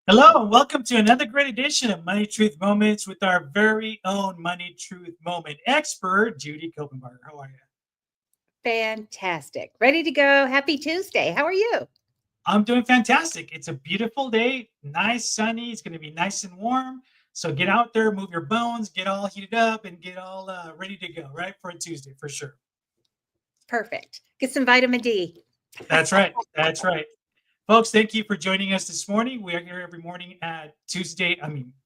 Hello, and welcome to another great edition of Money Truth Moments with our very own Money Truth Moment expert, Judy Copenbarger. How are you? Fantastic. Ready to go. Happy Tuesday. How are you? I'm doing fantastic. It's a beautiful day, nice, sunny. It's going to be nice and warm. So get out there, move your bones, get all heated up, and get all ready to go, right? For a Tuesday, for sure. Perfect. Get some vitamin D. That's right. That's right. Folks, thank you for joining us this morning. We are here every morning at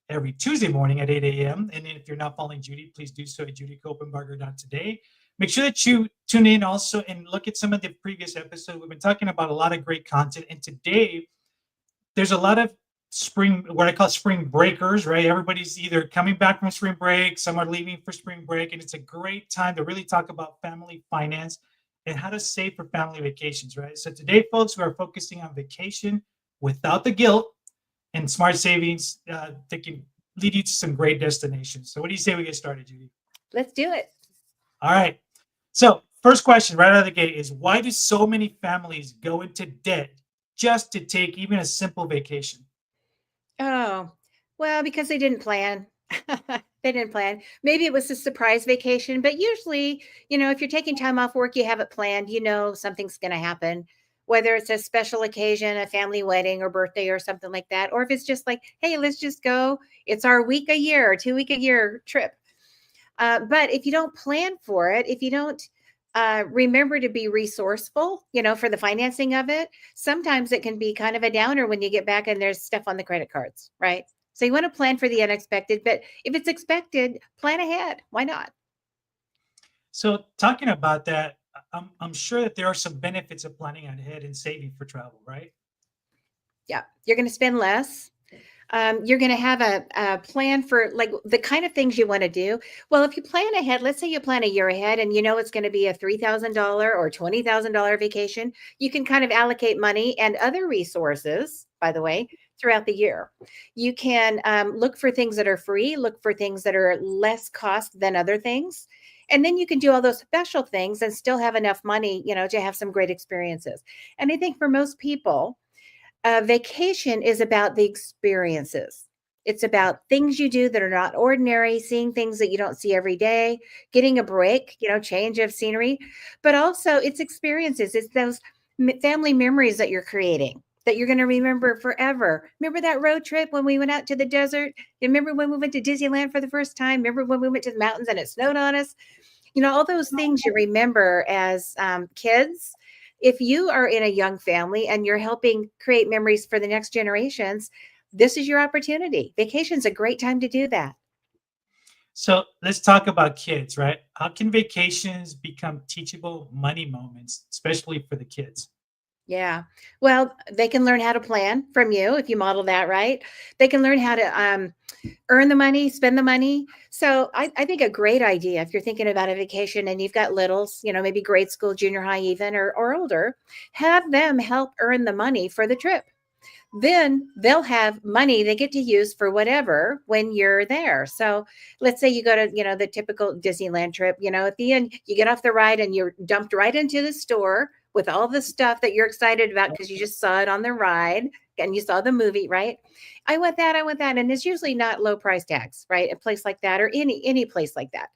every Tuesday morning at 8 a.m. And if you're not following Judy, please do so at judycopenbarger.today. Make sure that you tune in also and look at some of the previous episodes. We've been talking about a lot of great content. And today, there's a lot of what I call spring breakers, right? Everybody's either coming back from spring break, some are leaving for spring break, and it's a great time to really talk about family finance and how to save for family vacations, right? So today, folks, we are focusing on vacation without the guilt and smart savings that can lead you to some great destinations. So what do you say we get started, Judy? Let's do it. All right. So first question right out of the gate is why do so many families go into debt just to take even a simple vacation? Oh, well, because they didn't plan. They didn't plan. Maybe it was a surprise vacation, but usually, if you're taking time off work, you have it planned, something's going to happen, whether it's a special occasion, a family wedding or birthday or something like that, or if it's just like, hey, let's just go. It's our week a year or 2 week a year trip. But if you don't plan for it, if you don't remember to be resourceful, for the financing of it, sometimes it can be kind of a downer when you get back and there's stuff on the credit cards, right? So you want to plan for the unexpected, but if it's expected, plan ahead. Why not? So talking about that, I'm sure that there are some benefits of planning ahead and saving for travel, right? Yeah, you're going to spend less. You're going to have a plan for like the kind of things you want to do. Well, if you plan ahead, let's say you plan a year ahead and you know it's going to be a $3,000 or $20,000 vacation, you can kind of allocate money and other resources, by the way, throughout the year. You can look for things that are free, look for things that are less cost than other things. And then you can do all those special things and still have enough money, to have some great experiences. And I think for most people, vacation is about the experiences. It's about things you do that are not ordinary, seeing things that you don't see every day, getting a break, change of scenery, but also it's experiences. It's those family memories that you're creating that you're going to remember forever. Remember that road trip when we went out to the desert? Remember when we went to Disneyland for the first time? Remember when we went to the mountains and it snowed on us? All those things you remember as kids. If you are in a young family and you're helping create memories for the next generations, this is your opportunity. Vacation's a great time to do that. So let's talk about kids, right? How can vacations become teachable money moments, especially for the kids? Yeah. Well, they can learn how to plan from you if you model that right. They can learn how to earn the money, spend the money. So I think a great idea if you're thinking about a vacation and you've got littles, maybe grade school, junior high, even or older, have them help earn the money for the trip. Then they'll have money they get to use for whatever when you're there. So let's say you go to, the typical Disneyland trip, at the end, you get off the ride and you're dumped right into the store with all the stuff that you're excited about because you just saw it on the ride and you saw the movie, right? I want that, I want that. And it's usually not low price tags, right? A place like that or any place like that.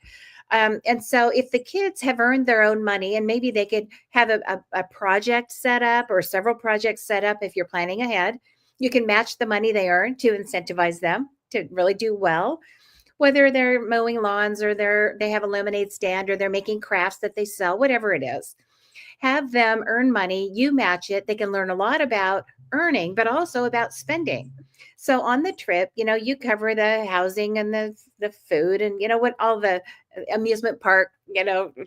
And so if the kids have earned their own money and maybe they could have a project set up or several projects set up if you're planning ahead, you can match the money they earn to incentivize them to really do well, whether they're mowing lawns or they have a lemonade stand or they're making crafts that they sell, whatever it is. Have them earn money, you match it. They can learn a lot about earning, but also about spending. So on the trip, you cover the housing and the food and what all the amusement park,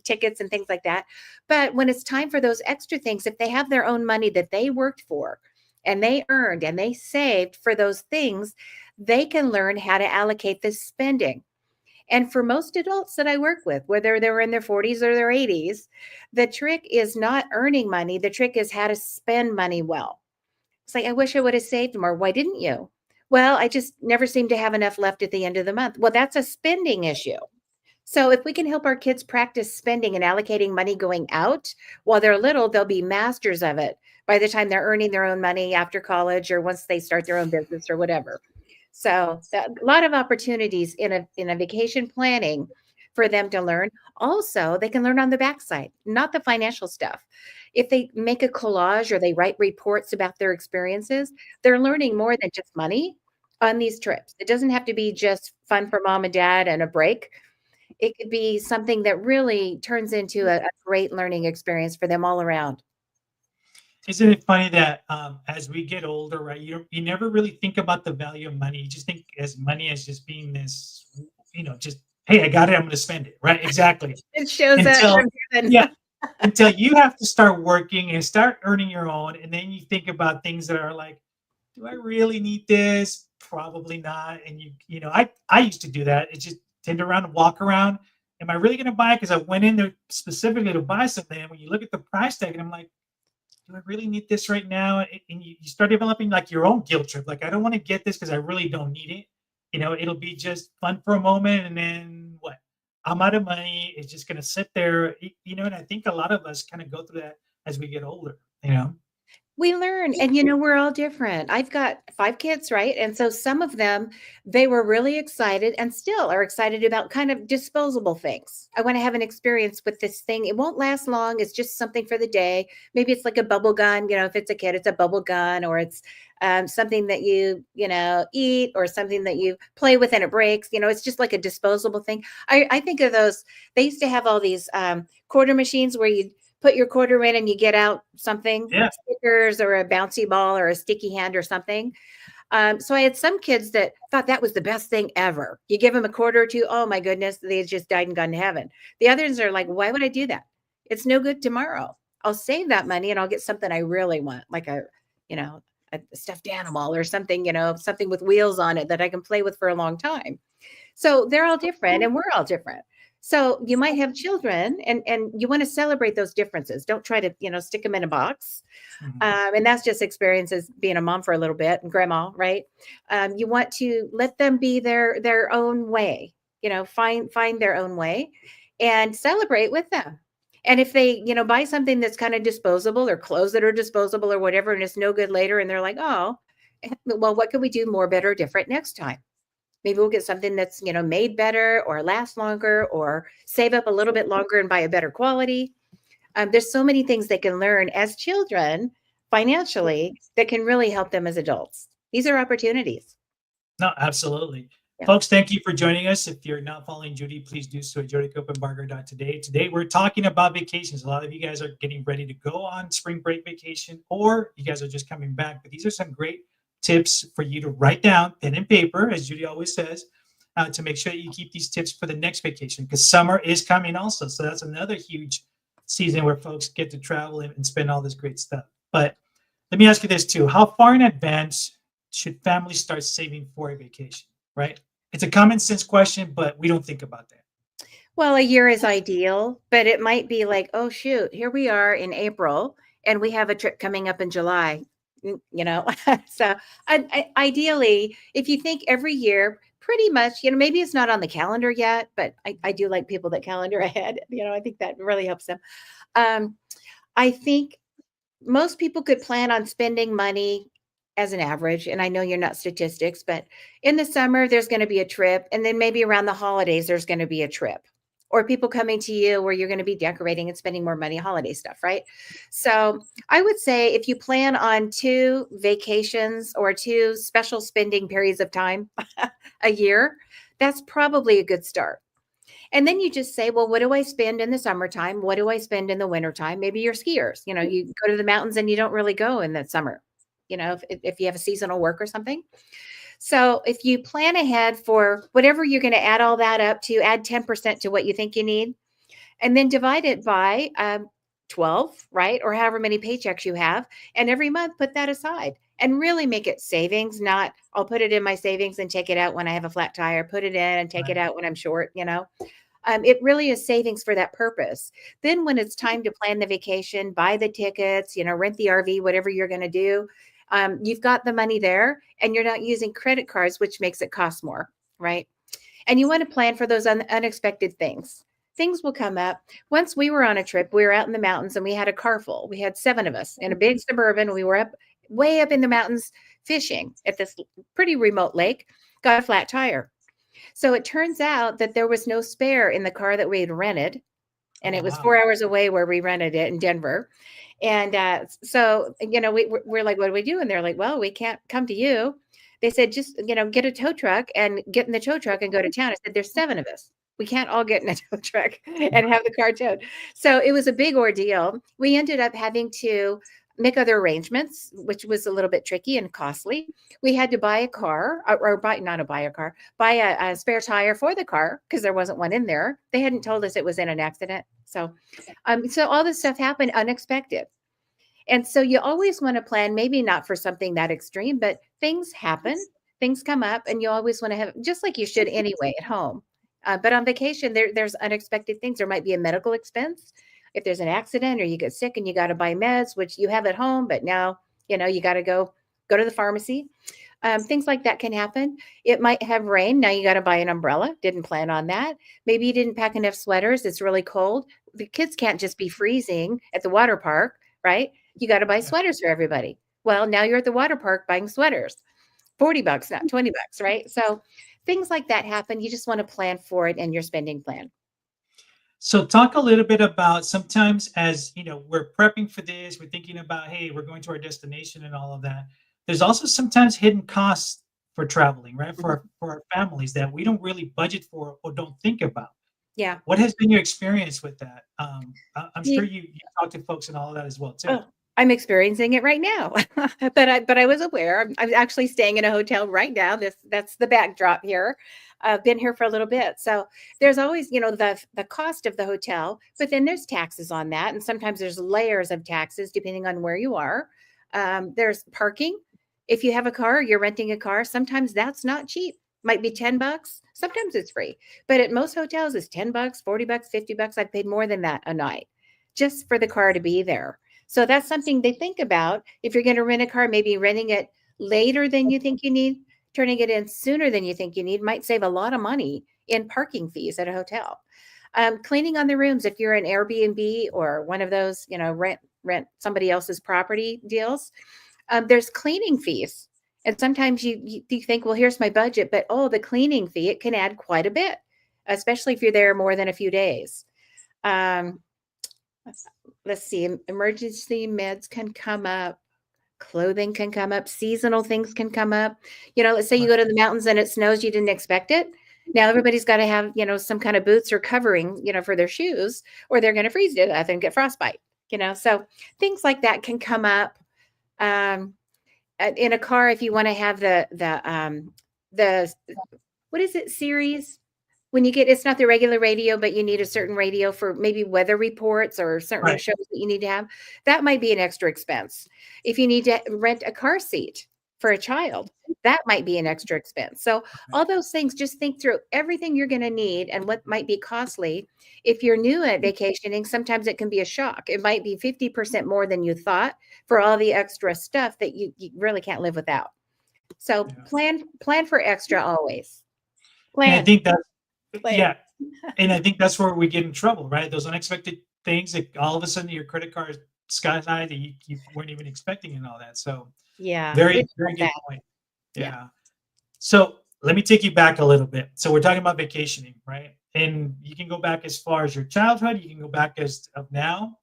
tickets and things like that. But when it's time for those extra things, if they have their own money that they worked for and they earned and they saved for those things, they can learn how to allocate this spending. And for most adults that I work with, whether they're in their 40s or their 80s, the trick is not earning money. The trick is how to spend money well. It's like, I wish I would have saved more. Why didn't you? Well, I just never seem to have enough left at the end of the month. Well, that's a spending issue. So if we can help our kids practice spending and allocating money going out while they're little, they'll be masters of it by the time they're earning their own money after college or once they start their own business or whatever. So a lot of opportunities in a vacation planning for them to learn. Also, they can learn on the backside, not the financial stuff. If they make a collage or they write reports about their experiences, they're learning more than just money on these trips. It doesn't have to be just fun for mom and dad and a break. It could be something that really turns into a great learning experience for them all around. Isn't it funny that as we get older, right? You never really think about the value of money. You just think as money as just being this, just hey, I got it, I'm going to spend it, right? Exactly. It shows up Until from heaven. yeah, until you have to start working and start earning your own, and then you think about things that are like, do I really need this? Probably not. And I used to do that. It's just tend around and walk around. Am I really going to buy it? Because I went in there specifically to buy something. And when you look at the price tag, and I'm like, do I really need this right now? And you start developing like your own guilt trip. Like, I don't want to get this because I really don't need it. It'll be just fun for a moment. And then what? I'm out of money. It's just going to sit there. And I think a lot of us kind of go through that as we get older. We learn, and we're all different. I've got 5 kids, right? And so some of them, they were really excited and still are excited about kind of disposable things. I want to have an experience with this thing. It won't last long. It's just something for the day. Maybe it's like a bubble gun. If it's a kid, it's a bubble gun, or it's something that you eat, or something that you play with and it breaks. It's just like a disposable thing. I think of those. They used to have all these quarter machines where you put your quarter in and you get out something, Yeah. stickers or a bouncy ball or a sticky hand or something. So I had some kids that thought that was the best thing ever. You give them a quarter or two, oh my goodness, they just died and gone to heaven. The others are like, why would I do that? It's no good tomorrow. I'll save that money and I'll get something I really want, like a stuffed animal or something, something with wheels on it that I can play with for a long time. So they're all different and we're all different. So you might have children and you want to celebrate those differences. Don't try to, stick them in a box. Mhm. And that's just experiences being a mom for a little bit and grandma, right? You want to let them be their own way, find their own way and celebrate with them. And if they, buy something that's kind of disposable or clothes that are disposable or whatever, and it's no good later, and they're like, oh, well, what can we do more, better, different next time? Maybe we'll get something that's, made better or last longer or save up a little bit longer and buy a better quality. There's so many things they can learn as children financially that can really help them as adults. These are opportunities. No, absolutely. Yeah. Folks, thank you for joining us. If you're not following Judy, please do so at judycopenbarger.today. Today, we're talking about vacations. A lot of you guys are getting ready to go on spring break vacation, or you guys are just coming back. But these are some great tips for you to write down, pen and paper, as Judy always says, to make sure that you keep these tips for the next vacation, because summer is coming also. So that's another huge season where folks get to travel and spend all this great stuff. But let me ask you this too. How far in advance should families start saving for a vacation, right? It's a common sense question, but we don't think about that. Well, a year is ideal, but it might be like, oh, shoot, here we are in April and we have a trip coming up in July, so ideally, if you think every year, pretty much, maybe it's not on the calendar yet, but I do like people that calendar ahead. I think that really helps them. I think most people could plan on spending money as an average. And I know you're not statistics, but in the summer, there's going to be a trip. And then maybe around the holidays, there's going to be a trip. Or people coming to you where you're going to be decorating and spending more money, holiday stuff, right? So I would say if you plan on 2 vacations or 2 special spending periods of time a year, that's probably a good start. And then you just say, well, what do I spend in the summertime? What do I spend in the wintertime? Maybe you're skiers. You go to the mountains and you don't really go in the summer, if you have a seasonal work or something. So if you plan ahead for whatever you're going to add all that up to, add 10% to what you think you need, and then divide it by 12, right? Or however many paychecks you have. And every month, put that aside and really make it savings, not I'll put it in my savings and take it out when I have a flat tire, put it in and take it Right. out when I'm short, It really is savings for that purpose. Then when it's time to plan the vacation, buy the tickets, rent the RV, whatever you're going to do, you've got the money there and you're not using credit cards, which makes it cost more, right? And you want to plan for those unexpected things. things will come up. Once we were on a trip, we were out in the mountains and we had a car full. We had 7 of us in a big Suburban. We were up way up in the mountains fishing at this pretty remote lake, got a flat tire. So it turns out that there was no spare in the car that we had rented, and Oh, it was wow. 4 hours away where we rented it in Denver. And so, we're like, what do we do? And they're like, well, we can't come to you. They said, just, get a tow truck and get in the tow truck and go to town. I said, there's 7 of us. We can't all get in a tow truck and have the car towed. So it was a big ordeal. We ended up having to make other arrangements, which was a little bit tricky and costly. We had to buy a car, or buy, not a buy a car, buy a spare tire for the car because there wasn't one in there. They hadn't told us it was in an accident. So all this stuff happened unexpected. And so you always want to plan, maybe not for something that extreme, but things happen, things come up, and you always want to have, just like you should anyway at home. But on vacation, there's unexpected things. There might be a medical expense if there's an accident or you get sick and you got to buy meds, which you have at home, but now you got to go to the pharmacy. Things like that can happen. It might have rain. Now you got to buy an umbrella. Didn't plan on that. Maybe you didn't pack enough sweaters. It's really cold. The kids can't just be freezing at the water park, right? You got to buy Yeah. sweaters for everybody. Well, now you're at the water park buying sweaters. $40, not $20, right? So things like that happen. You just want to plan for it in your spending plan. So talk a little bit about sometimes as we're prepping for this, we're thinking about, hey, we're going to our destination and all of that. There's also sometimes hidden costs for traveling, right? For our families that we don't really budget for or don't think about. Yeah. What has been your experience with that? I'm sure Yeah. you talk to folks and all of that as well too. Oh, I'm experiencing it right now. but I was aware. I'm actually staying in a hotel right now. That's the backdrop here. I've been here for a little bit. So there's always, the cost of the hotel, but then there's taxes on that. And sometimes there's layers of taxes depending on where you are. There's parking. If you have a car, you're renting a car, sometimes that's not cheap. Might be $10. Sometimes it's free. But at most hotels it's $10, $40, $50. I've paid more than that a night just for the car to be there. So that's something they think about. If you're going to rent a car, maybe renting it later than you think you need, turning it in sooner than you think you need might save a lot of money in parking fees at a hotel. Cleaning on the rooms, if you're an Airbnb or one of those, rent somebody else's property deals, there's cleaning fees. And sometimes you think, well, here's my budget, but the cleaning fee, it can add quite a bit, especially if you're there more than a few days. Um, let's see, emergency meds can come up, clothing can come up, seasonal things can come up. Let's say you go to the mountains and it snows, you didn't expect it. Now everybody's got to have, some kind of boots or covering, for their shoes, or they're going to freeze to death and get frostbite, so things like that can come up. In a car, if you want to have the what is it, series, when you get, it's not the regular radio, but you need a certain radio for maybe weather reports or certain Right. shows that you need to have, that might be an extra expense. If you need to rent a car seat for a child, that might be an extra expense. So all those things, just think through everything you're going to need and what might be costly. If you're new at vacationing, sometimes it can be a shock. It might be 50% more than you thought for all the extra stuff that you really can't live without. So plan for extra always. And I think that's Plan. yeah, and I think that's where we get in trouble, right? Those unexpected things that all of a sudden your credit card sky high that you weren't even expecting and all that. So Yeah, very, very good point. Yeah. So let me take you back a little bit. So we're talking about vacationing, right? And you can go back as far as your childhood. You can go back as of now.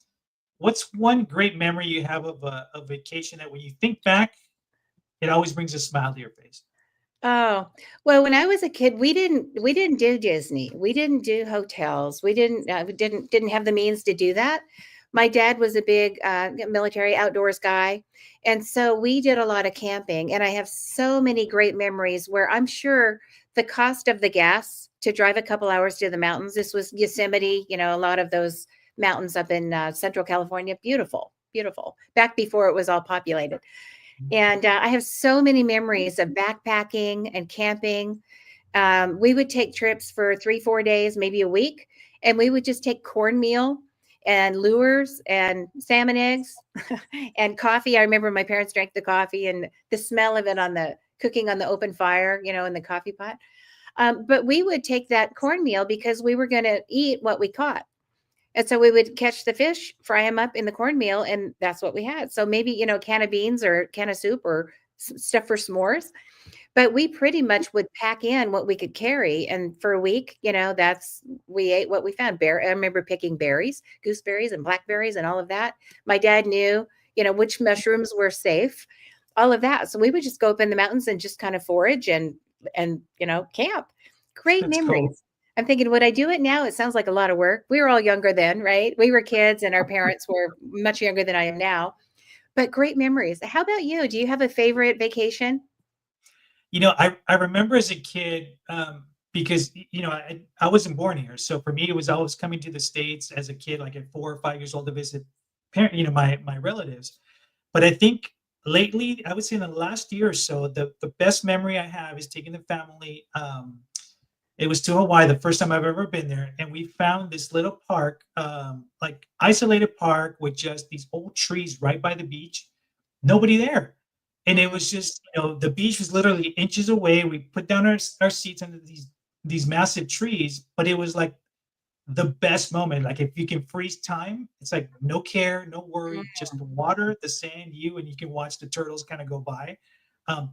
What's one great memory you have of a vacation that when you think back, it always brings a smile to your face? Oh, well, when I was a kid, we didn't do Disney. We didn't do hotels. We didn't have the means to do that. My dad was a big military outdoors guy, and so we did a lot of camping. And I have so many great memories where I'm sure the cost of the gas to drive a couple hours to the mountains. This was Yosemite, a lot of those mountains up in Central California. Beautiful, beautiful. Back before it was all populated. And I have so many memories of backpacking and camping. We would take trips for 3-4 days, maybe a week, and we would just take cornmeal and lures and salmon eggs and coffee. I remember my parents drank the coffee and the smell of it on the cooking on the open fire, in the coffee pot. But we would take that cornmeal because we were going to eat what we caught. And so we would catch the fish, fry them up in the cornmeal, and that's what we had. So maybe, a can of beans or a can of soup or stuff for s'mores. But we pretty much would pack in what we could carry. And for a week, we ate what we found. I remember picking berries, gooseberries and blackberries and all of that. My dad knew, which mushrooms were safe, all of that. So we would just go up in the mountains and just kind of forage and camp. Great That's cool. memories. I'm thinking, would I do it now? It sounds like a lot of work. We were all younger then, right? We were kids and our parents were much younger than I am now. But great memories. How about you? Do you have a favorite vacation? I remember as a kid, because I wasn't born here, so for me it was always coming to the States as a kid, like at 4 or 5 years old, to visit my relatives. But I think lately, I would say in the last year or so, the best memory I have is taking the family. It was to Hawaii, the first time I've ever been there, and we found this little park, like isolated park with just these old trees right by the beach, nobody there. And it Mm, was just, the beach was literally inches away. We put down our seats under these massive trees, but it was like the best moment. Like if you can freeze time, it's like no care, no worry, just the water, the sand, and you can watch the turtles kind of go by.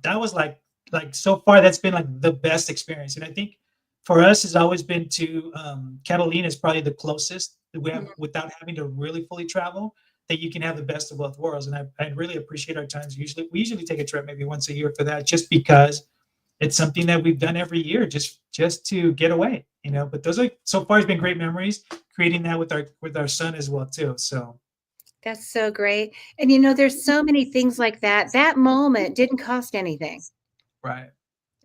That was like so far that's been like the best experience. And I think for us has always been to Catalina is probably the closest that we have mm. without having to really fully travel, that you can have the best of both worlds. And I really appreciate our times. We usually take a trip maybe once a year for that, just because it's something that we've done every year, just to get away. But those are so far has been great memories. Creating that with our son as well too. So That's so great. And there's so many things like that. That moment didn't cost anything. right,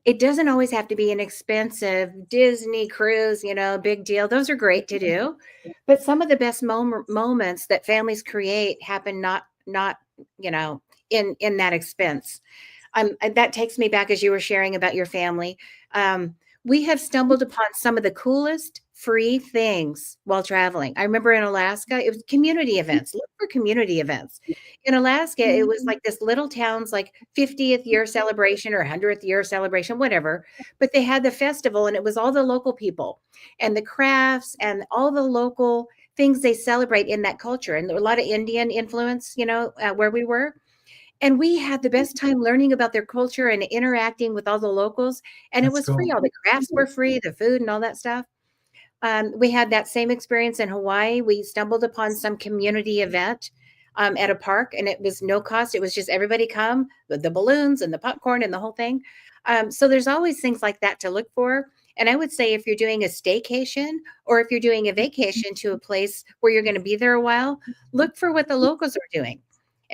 It doesn't always have to be an expensive Disney cruise, big deal. Those are great to do. But some of the best moments that families create happen not, in that expense. That takes me back as you were sharing about your family. We have stumbled upon some of the coolest free things while traveling. I remember in Alaska, it was community events. Look for community events. In Alaska, it was like this little town's like 50th year celebration or 100th year celebration, whatever. But they had the festival and it was all the local people and the crafts and all the local things they celebrate in that culture. And there were a lot of Indian influence, where we were. And we had the best time learning about their culture and interacting with all the locals, and it that's was free. cool. All the crafts were free, the food and all that stuff. We had that same experience in Hawaii. We stumbled upon some community event at a park, and it was no cost. It was just everybody come with the balloons and the popcorn and the whole thing. So there's always things like that to look for. And I would say if you're doing a staycation or if you're doing a vacation to a place where you're going to be there a while, look for what the locals are doing.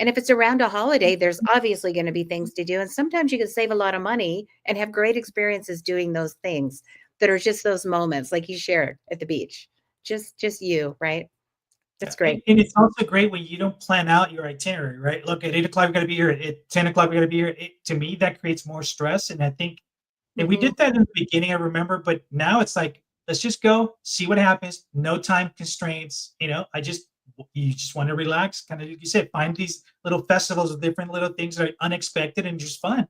And if it's around a holiday, there's obviously going to be things to do. And sometimes you can save a lot of money and have great experiences doing those things that are just those moments like you shared at the beach. Just you, right? Yeah, That's great. and it's also great when you don't plan out your itinerary, right? Look, at 8 o'clock we got to be here. At 10 o'clock we got to be here. To me, that creates more stress, and I think, and we Mhm. did that in the beginning, I remember, but now it's like, let's just go, see what happens. No time constraints. You just want to relax, kind of like you said, find these little festivals of different little things that are unexpected and just fun,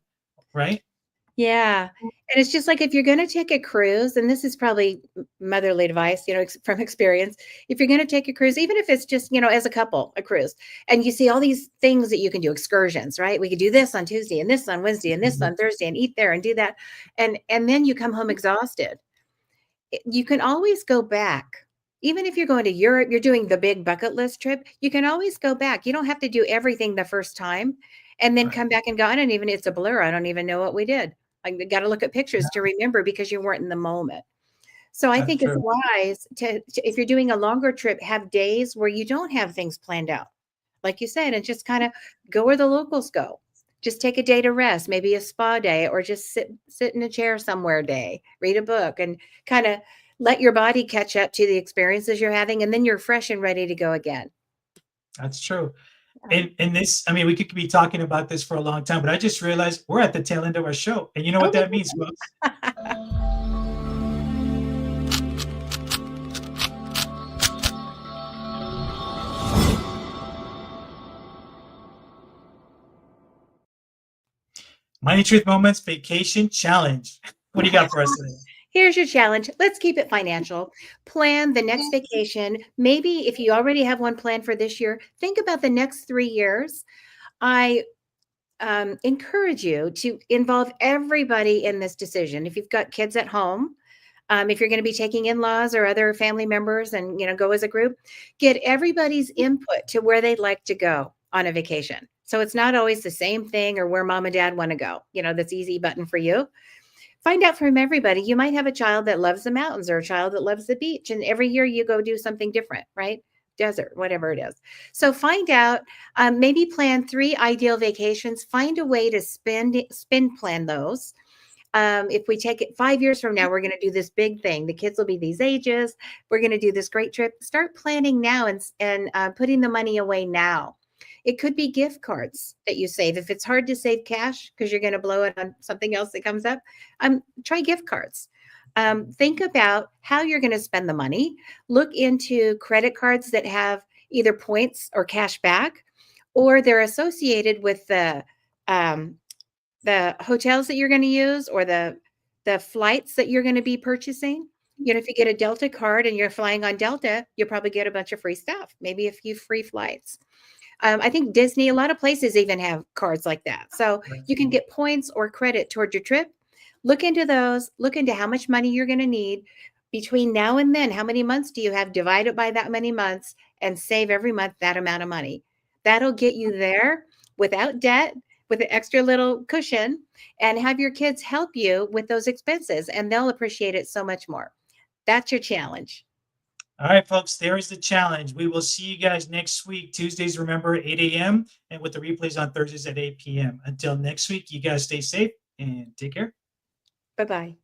right? Yeah. And it's just like if you're going to take a cruise, and this is probably motherly advice, from experience. If you're going to take a cruise, even if it's just, as a couple, a cruise, and you see all these things that you can do, excursions, right? We could do this on Tuesday and this on Wednesday and this Mhm. on Thursday and eat there and do that. And then you come home exhausted. You can always go back. Even if you're going to Europe, you're doing the big bucket list trip, you can always go back. You don't have to do everything the first time and then Right. come back and go, I don't even, it's a blur. I don't even know what we did. I got to look at pictures to remember because you weren't in the moment. So I That's think it's true. wise if you're doing a longer trip, have days where you don't have things planned out, like you said, and just kind of go where the locals go. Just take a day to rest, maybe a spa day, or just sit in a chair somewhere day, read a book, and kind of let your body catch up to the experiences you're having, and then you're fresh and ready to go again. That's true. Yeah. And this, I mean, we could be talking about this for a long time, but I just realized we're at the tail end of our show. And you know Oh what my that means, folks? goodness. Money Truth Moments Vacation Challenge. What do you got for us today? Here's your challenge. Let's keep it financial. Plan the next vacation. Maybe if you already have one planned for this year, think about the next 3 years. I encourage you to involve everybody in this decision. If you've got kids at home, if you're going to be taking in-laws or other family members and go as a group, get everybody's input to where they'd like to go on a vacation. So it's not always the same thing or where mom and dad want to go. That's easy button for you. Find out from everybody. You might have a child that loves the mountains or a child that loves the beach, and every year you go do something different, right? Desert, whatever it is. So find out, maybe plan 3 ideal vacations. Find a way to spend plan those. If we take it 5 years from now, we're going to do this big thing. The kids will be these ages. We're going to do this great trip. Start planning now and putting the money away now. It could be gift cards that you save. If it's hard to save cash because you're going to blow it on something else that comes up, try gift cards. Think about how you're going to spend the money. Look into credit cards that have either points or cash back, or they're associated with the hotels that you're going to use or the flights that you're going to be purchasing. If you get a Delta card and you're flying on Delta, you'll probably get a bunch of free stuff, maybe a few free flights. I think Disney, a lot of places even have cards like that. So you can get points or credit toward your trip. Look into those. Look into how much money you're going to need between now and then. How many months do you have? Divide it by that many months and save every month that amount of money. That'll get you there without debt, with an extra little cushion, and have your kids help you with those expenses, and they'll appreciate it so much more. That's your challenge. All right, folks, there is the challenge. We will see you guys next week. Tuesdays, remember, 8 a.m. and with the replays on Thursdays at 8 p.m. Until next week, you guys stay safe and take care. Bye-bye.